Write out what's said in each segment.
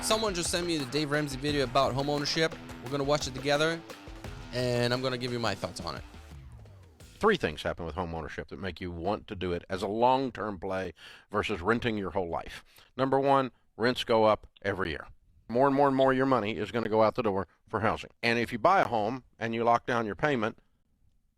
Someone just sent me the Dave Ramsey video about home ownership. We're going to watch it together, and I'm going to give you my thoughts on it. Three things happen with home ownership that make you want to do it as a long-term play versus renting your whole life. Number one, rents go up every year. More and more and more of your money is going to go out the door for housing. And if you buy a home and you lock down your payment,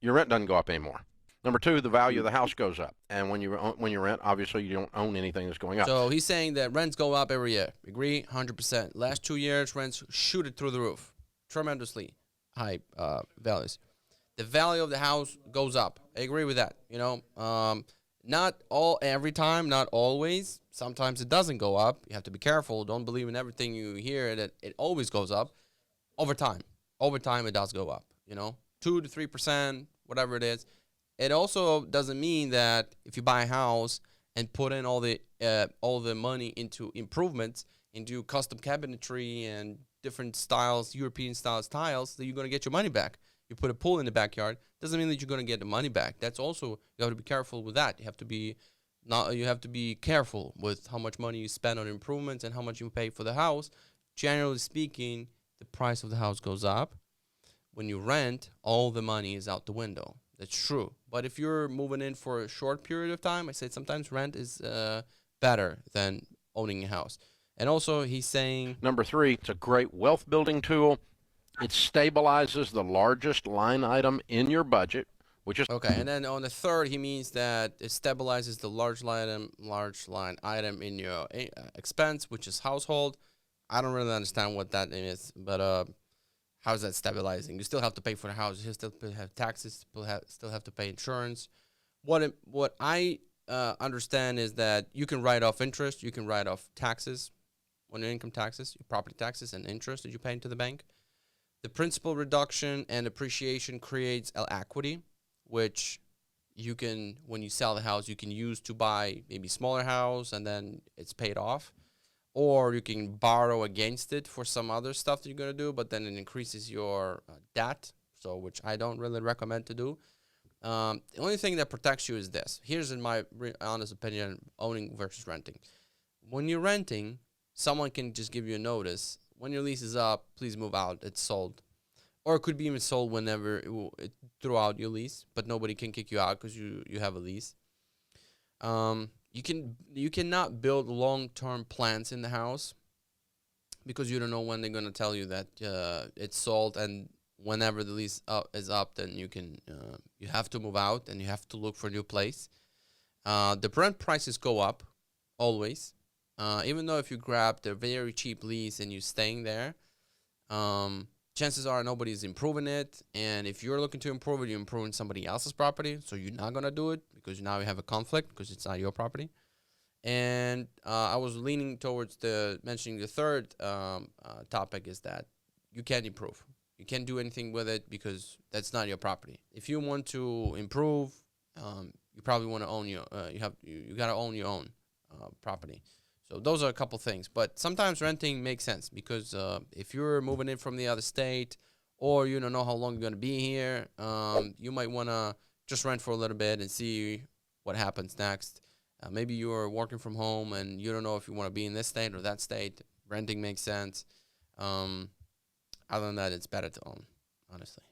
your rent doesn't go up anymore. Number two, the value of the house goes up. And when you rent, obviously you don't own anything that's going up. So he's saying that rents go up every year. Agree? 100%. Last 2 years, rents shoot it through the roof. Tremendously high values. The value of the house goes up. I agree with that. Not every time, not always. Sometimes it doesn't go up. You have to be careful. Don't believe in everything you hear that it always goes up. Over time it does go up. 2 to 3%, whatever it is. It also doesn't mean that if you buy a house and put in all the money into improvements, into custom cabinetry and different styles, European style tiles, that you're going to get your money back. You put a pool in the backyard, doesn't mean that you're going to get the money back. That's also, you have to be careful with that. You have to be careful with how much money you spend on improvements and how much you pay for the house. Generally speaking, the price of the house goes up. When you rent, all the money is out the window. That's true. But if you're moving in for a short period of time, I say sometimes rent is better than owning a house. And also, he's saying... Number three, it's a great wealth building tool. It stabilizes the largest line item in your budget, which is... Okay, and then on the third, he means that it stabilizes the large line item in your expense, which is household. I don't really understand what that is, but how is that stabilizing? You still have to pay for the house. You still have taxes. Still have to pay insurance. What I understand is that you can write off interest. You can write off taxes on your income taxes, your property taxes, and interest that you pay into the bank. The principal reduction and appreciation creates equity, which you can, when you sell the house, you can use to buy maybe smaller house and then it's paid off. Or you can borrow against it for some other stuff that you're going to do, but then it increases your debt, so which I don't really recommend to do. The only thing that protects you is this. Here's in my honest opinion, owning versus renting. When you're renting, someone can just give you a notice. When your lease is up, please move out. It's sold. Or it could be even sold whenever throughout your lease, but nobody can kick you out because you have a lease. You cannot build long-term plans in the house because you don't know when they're going to tell you that it's sold, and whenever the lease is up, then you have to move out and you have to look for a new place. The rent prices go up always. Even though if you grab the very cheap lease and you're staying there, chances are nobody's improving it. And if you're looking to improve it, you're improving somebody else's property. So you're not going to do it because now you have a conflict because it's not your property. And I was leaning towards mentioning the third topic is that you can't improve. You can't do anything with it because that's not your property. If you want to improve, you probably want to own you got to own your own property. So those are a couple things. But sometimes renting makes sense because if you're moving in from the other state or you don't know how long you're going to be here, you might want to just rent for a little bit and see what happens next. Maybe you're working from home and you don't know if you want to be in this state or that state. Renting makes sense. Other than that, it's better to own, honestly.